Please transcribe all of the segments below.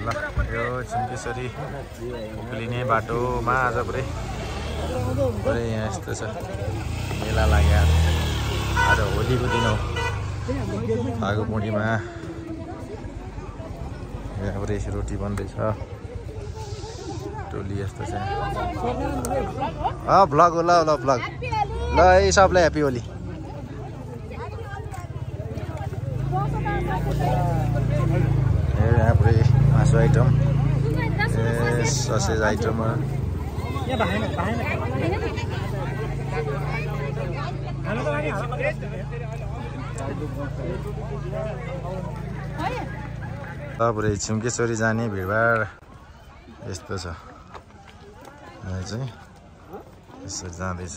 ल यो छिम्केश्वरी उक्लिने बाटोमा आज पुरै यहाँ यस्तो छ मेला लाग्यो आज होलीको दिन हो फागु पूर्णिमा यहाँ पुरै रोटी बन्दैछ टोली यस्तो छ भ्लग हो ल भ्लग ल है सबलाई ह्याप्पी होली यहाँ पुरै मासु आइटम ससेज आइटम पुरै छिम्केश्वरी जाने भिडभाड यस्तो छ चाहिँ यसरी जाँदैछ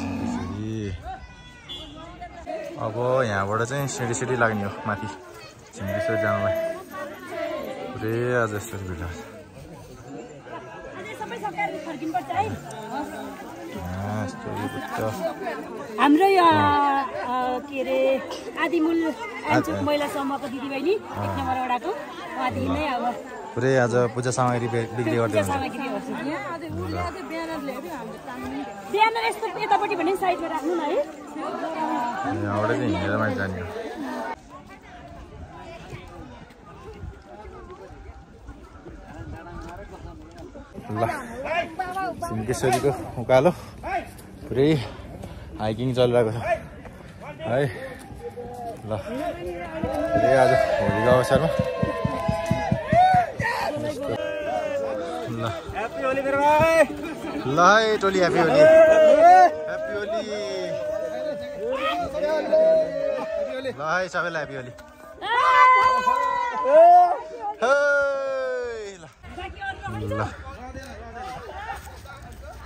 छिम्केश्वरी अब यहाँबाट चाहिँ सिडी लाग्ने हो माथि छिम्केश्वरी जानुलाई पुरै आज यसरी भिड हाम्रो के अरे आदिमूल महिला समूहको दिदीबहिनी 1 नम्बर वडाको उहाँदेखि नै अब पुरै आज पूजा सामग्री बिक्री गर्दै बिहान यस्तो यतापट्टि भने साइडमा राख्नु न है यहाँबाट चाहिँ हिँडेर माथि जाने ल छिम्केश्वरीको उकालो पुरै हाइकिङ चलिरहेको छ है ल पुरै आज होलीको अवसरमा ल है टोली ह्याप्पी होली ह्याप्पी होली ल है सबैलाई ह्याप्पी होली ल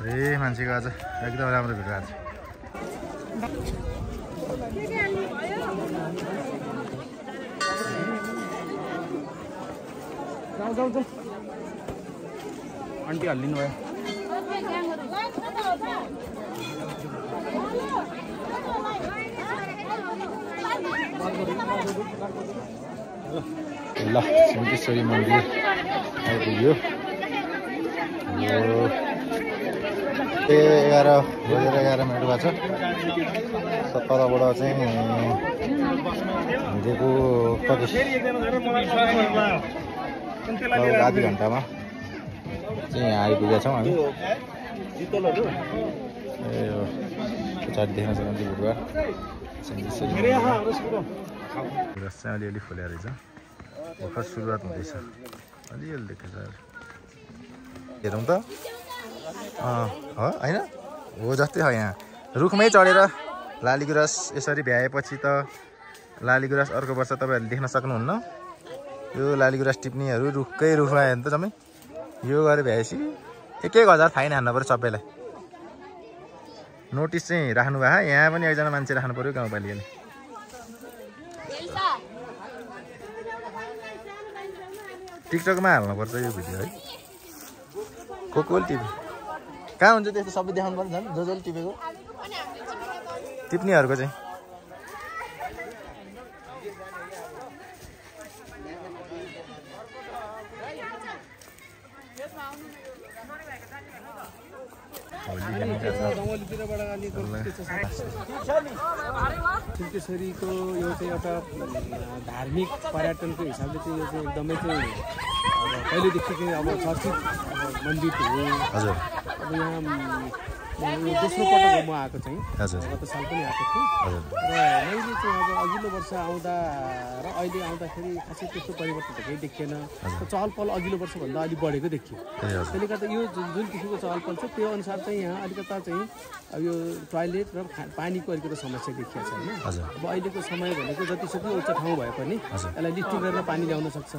ए मान्छेको आज एकदम राम्रो भिड आज आन्टी हालिदिनु भयो ल छिम्केश्वरी मन्दिर आइपुग्यो 11 मिनट भएको छ तलबाट चाहिँ हिँडेको कति आधी घन्टामा चाहिँ यहाँ आइपुगेका छौँ हामी ए पछाडि देख्न सक्नुहुन्छ बुधबार रस चाहिँ अलिअलि फुल्या रहेछ भर्खर सुरुवात हुँदैछ अलिअलि देखेछ हेरौँ त होइन हो जस्तै छ यहाँ रुखमै चढेर लाली गुराँस यसरी भ्याएपछि त लाली गुराँस अर्को वर्ष तपाईँहरूले देख्न सक्नुहुन्न यो लाली गुराँस टिप्नेहरू रुखमै आयो नि त जम्मै यो गरेर भ्याएपछि 1,000 फाइन हान्नु पऱ्यो सबैलाई नोटिस चाहिँ राख्नु भयो यहाँ पनि एकजना मान्छे राख्नु पऱ्यो गाउँपालिकाले टिकटकमा हाल्नुपर्छ यो भिडियो है कसले टिप्यो कहाँ हुन्छ त्यस्तो सबै देखाउनु पर्छ झन् जसले टिपेको टिप्नेहरूको चाहिँ छिम्केश्वरीको यो चाहिँ एउटा धार्मिक पर्यटनको हिसाबले चाहिँ यो चाहिँ एकदमै चाहिँ पहिलेदेखि चाहिँ अब चर्चित मन्दिर हो हजुर अब यहाँ दोस्रो पटक म आएको चाहिँ गत साल पनि आएको थिएँ र मैले चाहिँ अब अघिल्लो वर्ष आउँदा र अहिले आउँदाखेरि खासै त्यस्तो परिवर्तन त केही देखिएन चहल पहल अघिल्लो वर्षभन्दा अलिक बढेको देखियो त्यसले गर्दा यो जुन किसिमको चहल पहल छ त्यो अनुसार चाहिँ यहाँ अलिकता चाहिँ अब यो टोयलेट र पानीको अलिकति समस्या देखिएको छ होइन अब अहिलेको समय भनेको जतिसक्दो उच्च ठाउँ भए पनि यसलाई लिफ्टिङ गरेर पानी ल्याउन सक्छ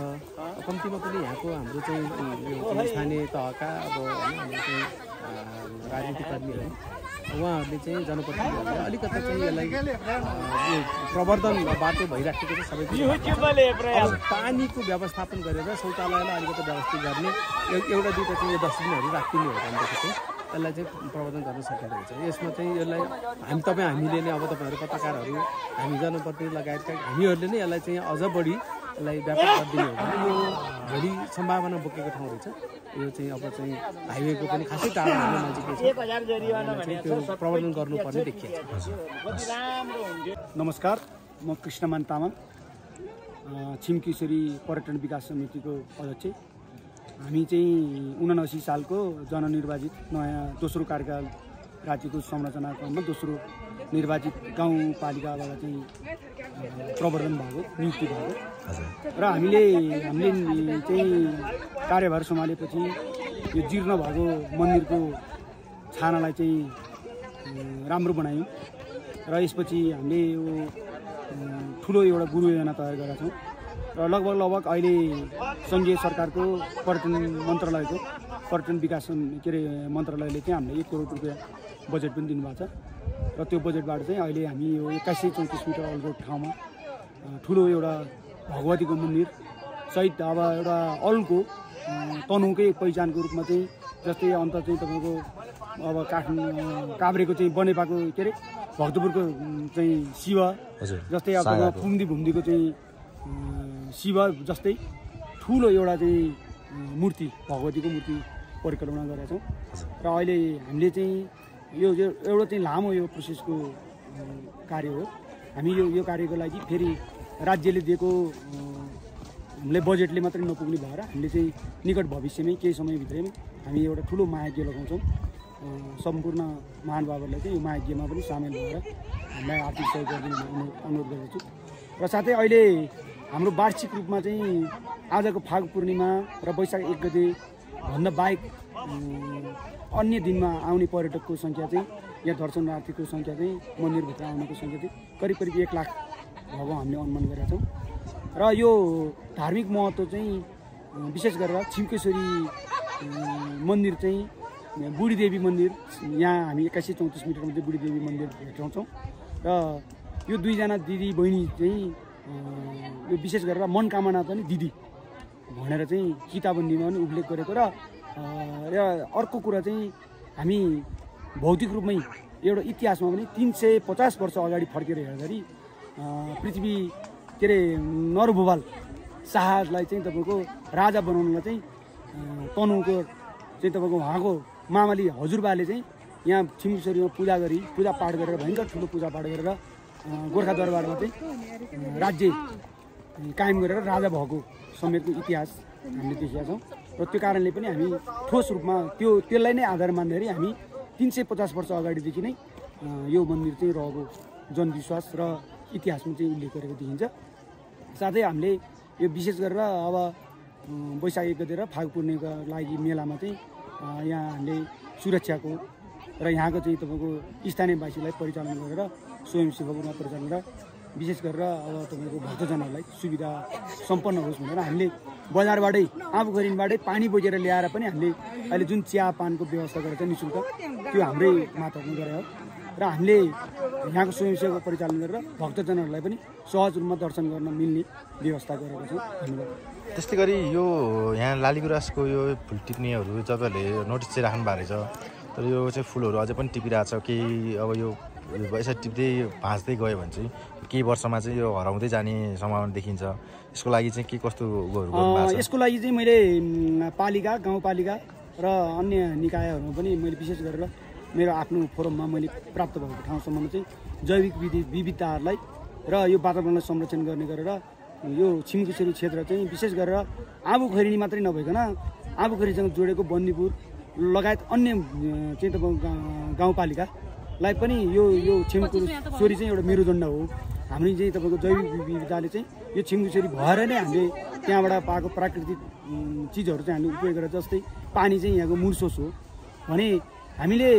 कम्तीमा पनि यहाँको हाम्रो चाहिँ स्थानीय तहका अब हाम्रो चाहिँ राजनीतिक कर्मीहरू उहाँहरूले चाहिँ जनप्रतिनिधिहरूले अलिकति चाहिँ यसलाई यो प्रवर्धन बाटो भइराखेको छ सबै पानीको व्यवस्थापन गरेर शौचालयलाई अलिकति व्यवस्थित गर्ने एउटा दुईवटा चाहिँ यो डस्टबिनहरू राखिदिने हो भनेदेखि चाहिँ यसलाई चाहिँ प्रवर्धन गर्न सकिँदो रहेछ यसमा चाहिँ यसलाई हामीले नै अब तपाईँहरू पत्रकारहरू हामी जनप्रतिनिधि लगायतका हामीहरूले नै यसलाई चाहिँ अझ बढी यसलाई व्यापक गरिदिने हो भने यो भोलि सम्भावना बोकेको ठाउँ रहेछ। यो चाहिँ अब चाहिँ हाइवेको पनि खासै टाढा हाम्रो नजिकै छ, त्यो प्रवर्धन गर्नुपर्ने देखिएको छ। नमस्कार, म कृष्णमान तामाङ, छिमकिशोरी पर्यटन विकास समितिको अध्यक्ष। हामी चाहिँ 79 सालको जननिर्वाचित नयाँ दोस्रो कार्यकाल राज्यको संरचनाक्रममा दोस्रो निर्वाचित गाउँपालिकाबाट चाहिँ प्रवर्धन भएको, नियुक्ति भएको र हामीले चाहिँ कार्यभार सम्हालेपछि यो जीर्ण भएको मन्दिरको छानालाई चाहिँ राम्रो बनायौँ र यसपछि हामीले यो ठुलो एउटा गुरु योजना तयार गरेका छौँ र लगभग अहिले सङ्घीय सरकारको पर्यटन मन्त्रालयको पर्यटन विकास मन्त्रालयले चाहिँ हामीले 1 करोड रुपियाँ बजेट पनि दिनुभएको छ र त्यो बजेटबाट चाहिँ अहिले हामी यो 2134 मिटर अल्गो ठाउँमा ठुलो एउटा भगवतीको मन्दिर सहित अब एउटा अल्को तनहुकै पहिचानको रूपमा चाहिँ जस्तै अन्त चाहिँ तपाईँको अब काभ्रेको चाहिँ बनेपाको के अरे भक्तपुरको चाहिँ शिव जस्तै अब भुम्दीको चाहिँ शिव जस्तै ठुलो एउटा चाहिँ मूर्ति भगवतीको मूर्ति परिकल्पना गरेका छौँ र अहिले हामीले चाहिँ यो एउटा चाहिँ लामो यो प्रोसेसको कार्य हो। हामी यो कार्यको लागि फेरि राज्यले दिएको हामीले बजेटले मात्रै नपुग्ने भएर हामीले चाहिँ निकट भविष्यमै केही समयभित्रै हामी एउटा ठुलो महायज्ञ लगाउँछौँ। सम्पूर्ण महानुभावहरूलाई चाहिँ यो महायज्ञमा पनि सामेल भएर हामीलाई आर्थिक सहयोग गरिदिनु अनुरोध गर्दछु र साथै अहिले हाम्रो वार्षिक रूपमा चाहिँ आजको फाग पूर्णिमा र वैशाख 1 गते भन्दा बाहेक अन्य दिनमा आउने पर्यटकको सङ्ख्या चाहिँ यहाँ दर्शनार्थीको सङ्ख्या चाहिँ मन्दिरभित्र आउनेको सङ्ख्या चाहिँ करिब 1 लाख भएको हामीले अनुमान गरेका छौँ र यो धार्मिक महत्त्व चाहिँ विशेष गरेर छिमकेश्वरी मन्दिर चाहिँ बुढीदेवी मन्दिर, यहाँ हामी 2134 मिटरमा चाहिँ बुढीदेवी मन्दिर भेटाउँछौँ र यो 2 जना दिदी बहिनी चाहिँ यो विशेष गरेर मनकामना पनि दिदी भनेर चाहिँ किताबबन्दीमा पनि उल्लेख गरेको र अर्को कुरा चाहिँ हामी भौतिक रूपमै एउटा इतिहासमा पनि 350 वर्ष अगाडि फर्केर हेर्दाखेरि पृथ्वी के अरे नरभुवाल शाहलाई चाहिँ तपाईँको राजा बनाउनलाई चाहिँ तनहुको चाहिँ तपाईँको उहाँको मामाली हजुरबाले चाहिँ यहाँ छिमकेश्वरीमा पूजापाठ गरेर भयङ्कर ठुलो पूजापाठ गरेर गोर्खा दरबारमा चाहिँ राज्य कायम गरेर राजा भएको समेतको इतिहास हामीले देखेका छौँ र त्यो कारणले पनि हामी ठोस रूपमा त्यसलाई नै आधार मान्दाखेरि हामी 350 वर्ष अगाडिदेखि नै यो मन्दिर चाहिँ रहेको जनविश्वास र इतिहासमा चाहिँ उल्लेख गरेको देखिन्छ। साथै हामीले यो विशेष गरेर अब वैशाख 1 गते र फाग पूर्णिमाको लागि मेलामा चाहिँ यहाँ हामीले सुरक्षाको र यहाँको चाहिँ तपाईँको स्थानीयवासीलाई परिचालन गरेर स्वयंसेवक रूपमा परिचालन गरेर विशेष गरेर अब तपाईँको भक्तजनहरूलाई सुविधा सम्पन्न होस् भनेर हामीले बजारबाटै आफूघरिनबाटै पानी बोकेर ल्याएर पनि हामीले अहिले जुन चिया पानको व्यवस्था गरेर चाहिँ निःशुल्क त्यो हाम्रै मातहतमा गरे हो र हामीले यहाँको स्वयंसेवक परिचालन गरेर भक्तजनहरूलाई पनि सहज रूपमा दर्शन गर्न मिल्ने व्यवस्था गरेको छौँ। धन्यवाद। त्यस्तै गरी यो यहाँ लालीगुराँसको यो फुल टिप्नेहरू तपाईँहरूले नोटिस चाहिँ राख्नु भएको रहेछ, तर यो चाहिँ फुलहरू अझै पनि टिपिरहेको छ। केही अब यो यसरी टिप्दै भाँच्दै गयो भने चाहिँ केही वर्षमा चाहिँ यो हराउँदै जाने सम्भावना देखिन्छ। यसको लागि चाहिँ के कस्तो उयोहरू गर्नुभएको छ? यसको लागि चाहिँ मैले पालिका, गाउँपालिका र अन्य निकायहरूमा पनि मैले विशेष गरेर मेरो आफ्नो फोरममा मैले प्राप्त भएको ठाउँसम्ममा चाहिँ जैविक विविधताहरूलाई र यो वातावरणलाई संरक्षण गर्ने गरेर यो छिमकेश्वरी क्षेत्र चाहिँ विशेष गरेर आबुखैरिनी मात्रै नभइकन आबुखैरीसँग जोडेको बन्दीपुर लगायत अन्य चाहिँ तपाईँको गाउँपालिकालाई पनि यो छिमकेश्वरी चाहिँ एउटा मेरुदण्ड हो। हामी चाहिँ तपाईँको जैविक विविधताले चाहिँ यो छिमकेश्वरी भएर नै हामीले त्यहाँबाट पाएको प्राकृतिक चिजहरू चाहिँ हामीले उपयोग गरेर, जस्तै पानी चाहिँ यहाँको मूल सोर्स हो भने हामीले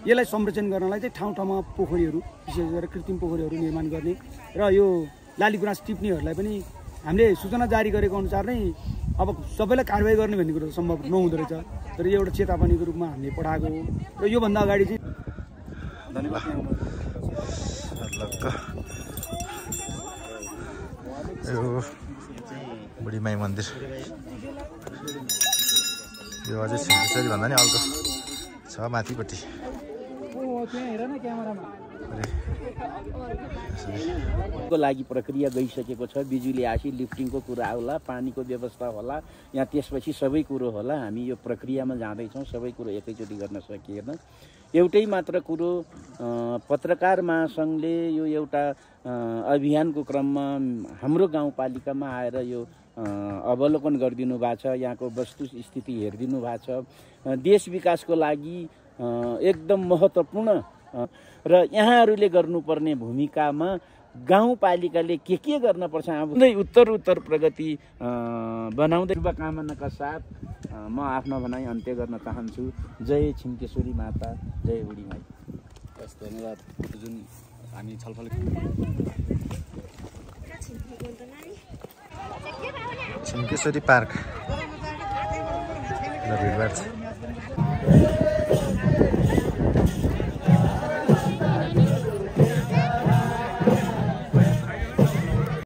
यसलाई संरक्षण गर्नलाई चाहिँ ठाउँ ठाउँमा पोखरीहरू विशेष गरेर कृत्रिम पोखरीहरू निर्माण गर्ने र यो लालीगुराँस टिप्नेहरूलाई पनि हामीले सूचना जारी गरेको अनुसार नै अब सबैलाई कारवाही गर्ने भन्ने कुरो सम्भव नहुँदो रहेछ, तर यो एउटा चेतावनीको रूपमा हामीले पठाएको हो र योभन्दा अगाडि चाहिँ यो बुढीमाई मन्दिर यो अझै छिमकेश्वरी भन्दा नि अर्को छ माथिपट्टि। त्यहाँ हेर न क्यामेरामा। को लागि प्रक्रिया गइसकेको छ। बिजुली आसी लिफ्टिङको कुरा होला, पानीको व्यवस्था होला, यहाँ त्यसपछि सबै कुरो होला। हामी यो प्रक्रियामा जाँदैछौँ, सबै कुरो एकैचोटि गर्न सकिएन। एउटै मात्र कुरो, पत्रकार महासङ्घले यो एउटा अभियानको क्रममा हाम्रो गाउँपालिकामा आएर यो अवलोकन गरिदिनु भएको छ, यहाँको वस्तुस्थिति हेरिदिनु भएको छ। देश विकासको लागि एकदम महत्त्वपूर्ण र यहाँहरूले गर्नुपर्ने भूमिकामा गाउँपालिकाले के गर्न पर्छ, उत्तर प्रगति बनाउँदै शुभकामनाका साथ म आफ्नो भनाइ अन्त्य गर्न चाहन्छु। जय छिन्केश्वरी माता, जय बुढी माई। धन्यवाद। जुन हामी छलफल छिन्केश्वरी पार्क भिडभाड छ।